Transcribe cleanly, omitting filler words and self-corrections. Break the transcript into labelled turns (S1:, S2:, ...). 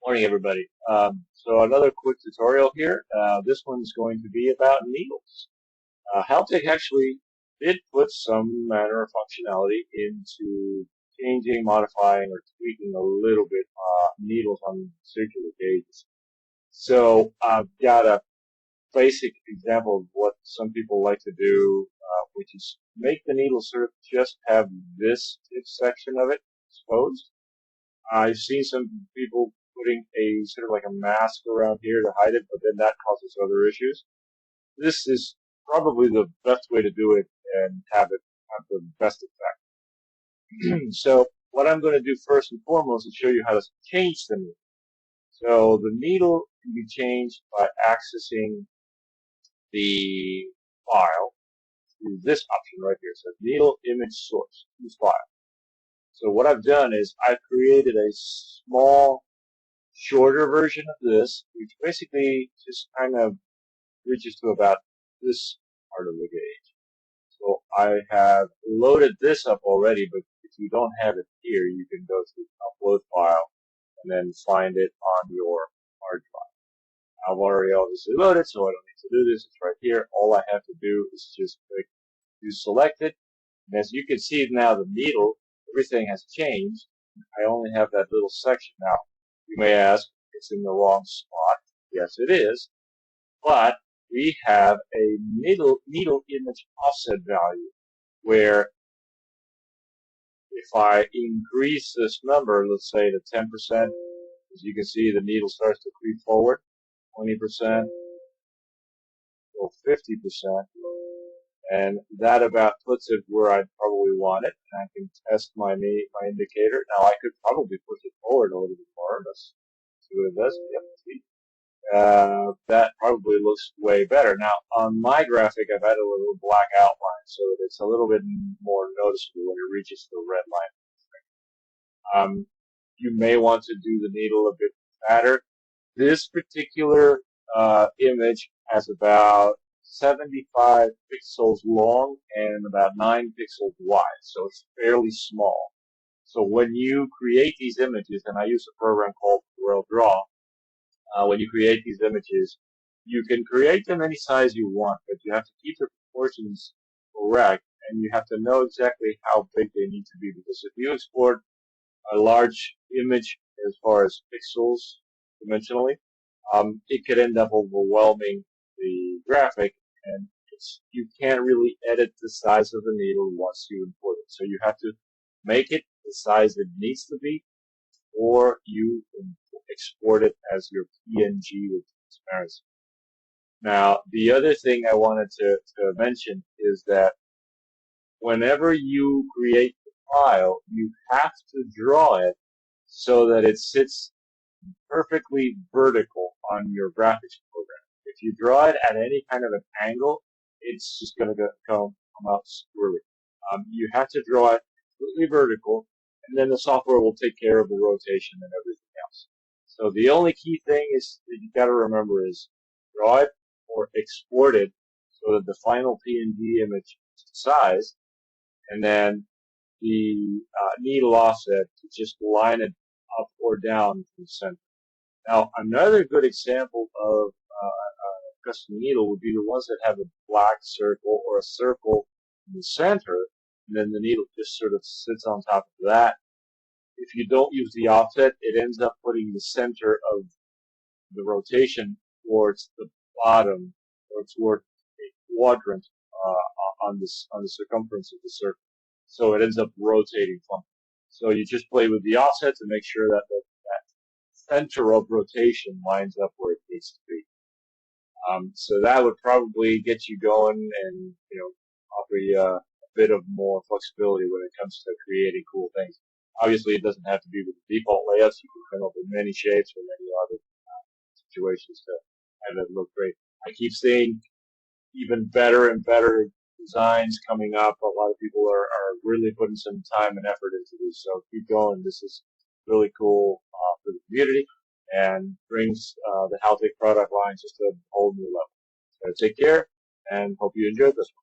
S1: Morning, everybody. So another quick tutorial here. This one's going to be about needles. Haltech actually did put some manner of functionality into changing, modifying, or tweaking a little bit needles on circular gauges. So I've got a basic example of what some people like to do, which is make the needle sort of just have this tip section of it exposed. I've seen some people putting a sort of like a mask around here to hide it, but then that causes other issues. This is probably the best way to do it and have it have the best effect. So what I'm going to do first and foremost is show you how to change the needle. So the needle can be changed by accessing the file through this option right here. So needle image source, use file. So what I've done is I've created a small, shorter version of this, which basically just kind of reaches to about this part of the gauge. So I have loaded this up already, but if you don't have it here, you can go to upload file and then find it on your hard drive. I've already obviously loaded, so I don't need to do this. It's right here. All I have to do is just click to select it. And as you can see now, the needle, everything has changed. I only have that little section now. You may ask, it's in the wrong spot. Yes, it is. But we have a needle image offset value where if I increase this number, let's say to 10%, as you can see, the needle starts to creep forward, 20%, or 50%. And that about puts it where I'd probably want it. And I can test my indicator. Now I could probably push it forward a little bit more. Let's see what it does. Yep, see. That probably looks way better. Now on my graphic, I've added a little black outline so that it's a little bit more noticeable when it reaches the red line. You may want to do the needle a bit fatter. This particular image has about 75 pixels long and about 9 pixels wide, so it's fairly small. So when you create these images, and I use a program called CorelDRAW, when you create these images, you can create them any size you want, but you have to keep the proportions correct, and you have to know exactly how big they need to be, because if you export a large image as far as pixels dimensionally, it could end up overwhelming the graphic, and you can't really edit the size of the needle once you import it. So you have to make it the size it needs to be, or you can export it as your PNG with transparency. Now, the other thing I wanted to mention is that whenever you create the file, you have to draw it so that it sits perfectly vertical on your graphics program. If you draw it at any kind of an angle, it's just going to come out squirrely. You have to draw it completely vertical, and then the software will take care of the rotation and everything else. So the only key thing is that you got to remember is draw it or export it so that the final PNG image is size, and then the needle offset to just line it up or down to the center. Now, another good example of a custom needle would be the ones that have a black circle or a circle in the center, and then the needle just sort of sits on top of that. If you don't use the offset, it ends up putting the center of the rotation towards the bottom or toward a quadrant on the circumference of the circle. So it ends up rotating funky. So you just play with the offset to make sure that that center of rotation lines up where it needs to be. So that would probably get you going and, offer you a bit of more flexibility when it comes to creating cool things. Obviously, it doesn't have to be with the default layouts. You can come up with many shapes or many other situations to have it look great. I keep seeing even better and better designs coming up. A lot of people are really putting some time and effort into this, so keep going. This is really cool for the community and brings the Haltech product line just to a whole new level. So take care, and hope you enjoyed this one.